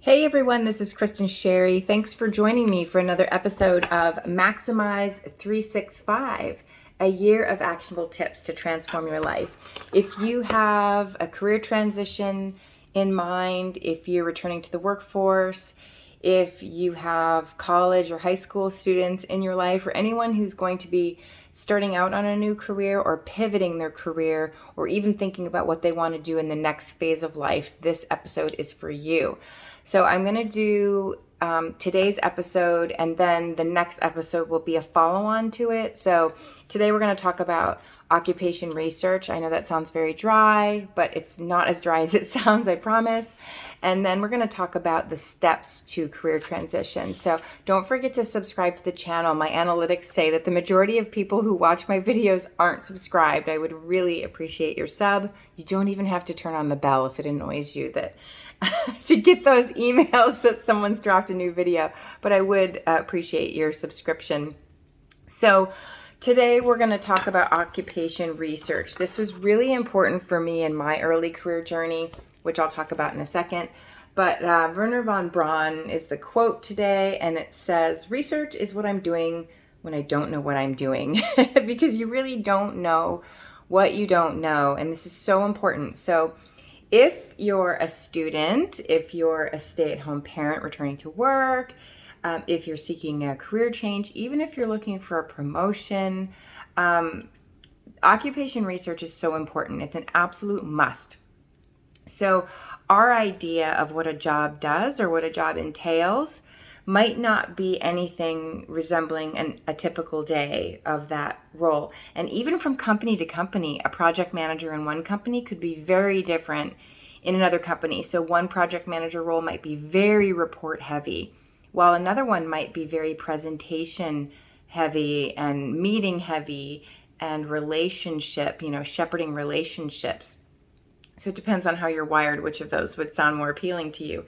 Hey everyone, this is Kristin Sherry. Thanks for joining me for another episode of Maximize 365, a year of actionable tips to transform your life. If you have a career transition in mind, if you're returning to the workforce, if you have college or high school students in your life, or anyone who's going to be starting out on a new career or pivoting their career, or even thinking about what they want to do in the next phase of life, this episode is for you. So I'm going to do today's episode, and then the next episode will be a follow-on to it. So today we're going to talk about occupation research. I know that sounds very dry, but it's not as dry as it sounds, I promise. And then we're going to talk about the steps to career transition. So don't forget to subscribe to the channel. My analytics say that the majority of people who watch my videos aren't subscribed. I would really appreciate your sub. You don't even have to turn on the bell if it annoys you that to get those emails that someone's dropped a new video, but I would appreciate your subscription. So today we're going to talk about occupation research. This was really important for me in my early career journey, which I'll talk about in a second. But Werner von Braun is the quote today, and it says, "Research is what I'm doing when I don't know what I'm doing," because you really don't know what you don't know, and this is so important. So if you're a student, if you're a stay-at-home parent returning to work, if you're seeking a career change, even if you're looking for a promotion, occupation research is so important. It's an absolute must. So our idea of what a job does or what a job entails might not be anything resembling a typical day of that role. And even from company to company, a project manager in one company could be very different in another company. So one project manager role might be very report heavy, while another one might be very presentation heavy and meeting heavy and relationship, shepherding relationships. So it depends on how you're wired, which of those would sound more appealing to you.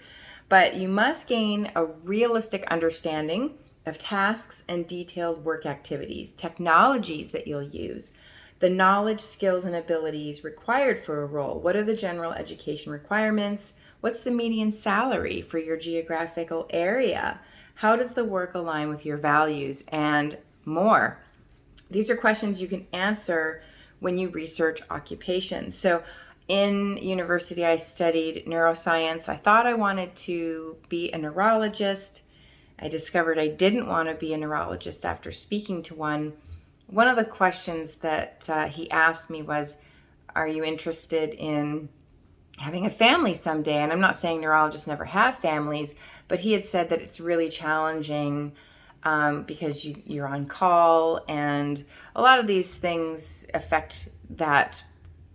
But you must gain a realistic understanding of tasks and detailed work activities, technologies that you'll use, the knowledge, skills, and abilities required for a role. What are the general education requirements? What's the median salary for your geographical area? How does the work align with your values? And more. These are questions you can answer when you research occupations. So in university, I studied neuroscience. I thought I wanted to be a neurologist. I discovered I didn't want to be a neurologist after speaking to one. One of the questions that he asked me was, are you interested in having a family someday? And I'm not saying neurologists never have families, but he had said that it's really challenging because you're on call, and a lot of these things affect that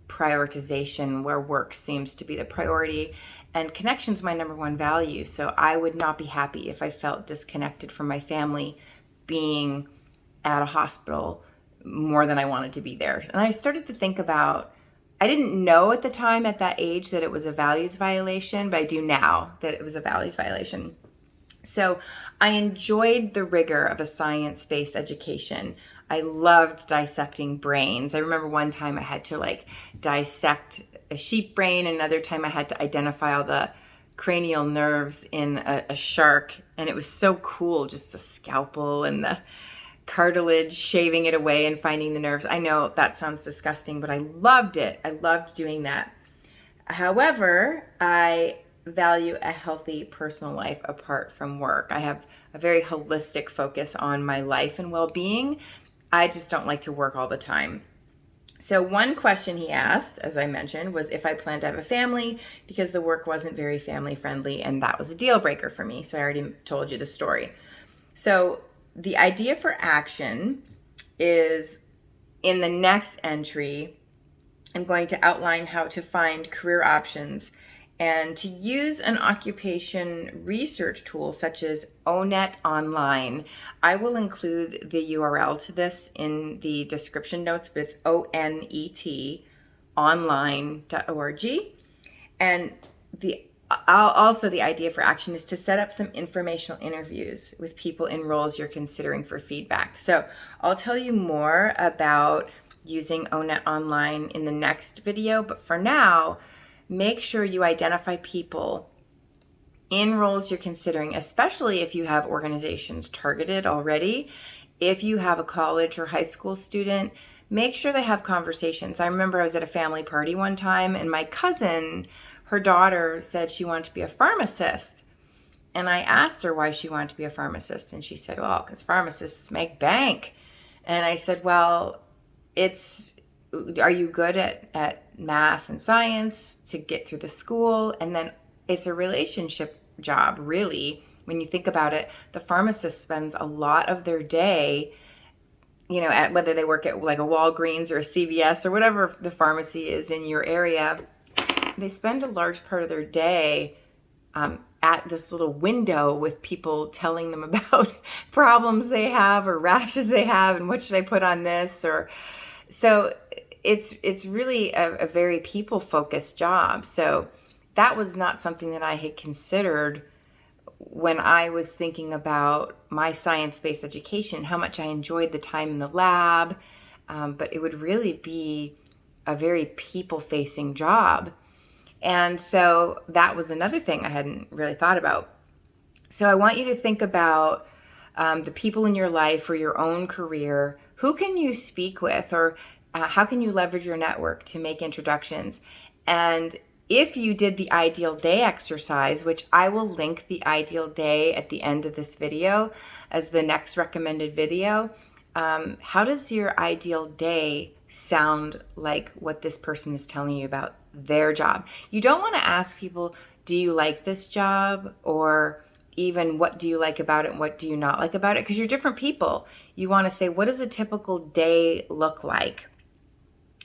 prioritization where work seems to be the priority, and connection's my number one value. So I would not be happy if I felt disconnected from my family being at a hospital more than I wanted to be there. And I started to think about, I didn't know at the time at that age that it was a values violation, but I do now that it was a values violation. So I enjoyed the rigor of a science-based education. I loved dissecting brains. I remember one time I had to dissect a sheep brain. Another time I had to identify all the cranial nerves in a shark. And it was so cool, just the scalpel and the cartilage, shaving it away and finding the nerves. I know that sounds disgusting, but I loved it. I loved doing that. However, I value a healthy personal life apart from work. I have a very holistic focus on my life and well-being. I just don't like to work all the time. So one question he asked, as I mentioned, was if I planned to have a family, because the work wasn't very family friendly, and that was a deal breaker for me. So I already told you the story. So the idea for action is in the next entry. I'm going to outline how to find career options and to use an occupation research tool such as ONET Online. I will include the URL to this in the description notes, but it's ONET online.org. And also the idea for action is to set up some informational interviews with people in roles you're considering for feedback. So I'll tell you more about using ONET Online in the next video, but for now, make sure you identify people in roles you're considering, especially if you have organizations targeted already. If you have a college or high school student, make sure they have conversations. I remember I was at a family party one time, and my cousin, her daughter, said she wanted to be a pharmacist. And I asked her why she wanted to be a pharmacist. And she said, well, because pharmacists make bank. And I said, well, are you good at math and science to get through the school? And then it's a relationship job, really. When you think about it, the pharmacist spends a lot of their day, at whether they work at like a Walgreens or a CVS or whatever the pharmacy is in your area, they spend a large part of their day at this little window with people telling them about problems they have or rashes they have and what should I put on this. So it's really a very people-focused job. So that was not something that I had considered when I was thinking about my science-based education, how much I enjoyed the time in the lab, but it would really be a very people-facing job. And so that was another thing I hadn't really thought about. So I want you to think about the people in your life or your own career. Who can you speak with, or how can you leverage your network to make introductions? And if you did the ideal day exercise, which I will link the ideal day at the end of this video as the next recommended video, how does your ideal day sound like what this person is telling you about their job? You don't want to ask people, do you like this job? Or even what do you like about it and what do you not like about it? Because you're different people. You want to say, what does a typical day look like?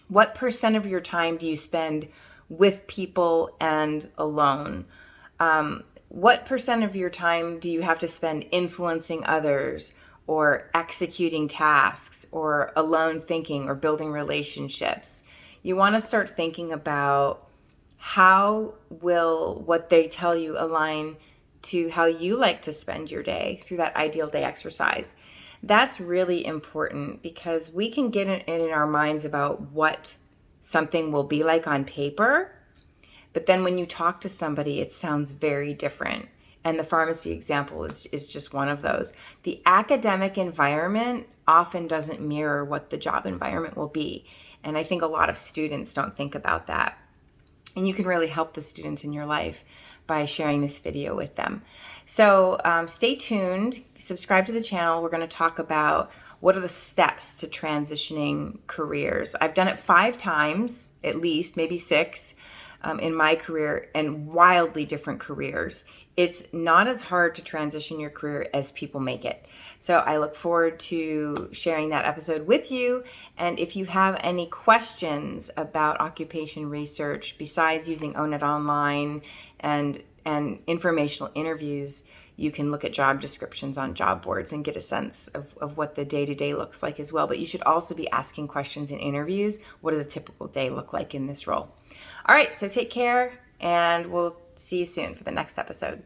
What % of your time do you spend with people and alone? What % of your time do you have to spend influencing others or executing tasks or alone thinking or building relationships? You want to start thinking about how will what they tell you align to how you like to spend your day through that ideal day exercise. That's really important because we can get in our minds about what something will be like on paper, but then when you talk to somebody, it sounds very different. And the pharmacy example is just one of those. The academic environment often doesn't mirror what the job environment will be. And I think a lot of students don't think about that. And you can really help the students in your life by sharing this video with them. So stay tuned, subscribe to the channel. We're going to talk about what are the steps to transitioning careers. I've done it 5 times, at least, maybe 6 in my career, and wildly different careers. It's not as hard to transition your career as people make it. So I look forward to sharing that episode with you. And if you have any questions about occupation research, besides using Own It Online and informational interviews, you can look at job descriptions on job boards and get a sense of what the day-to-day looks like as well. But you should also be asking questions in interviews. What does a typical day look like in this role? All right, so take care, and we'll see you soon for the next episode.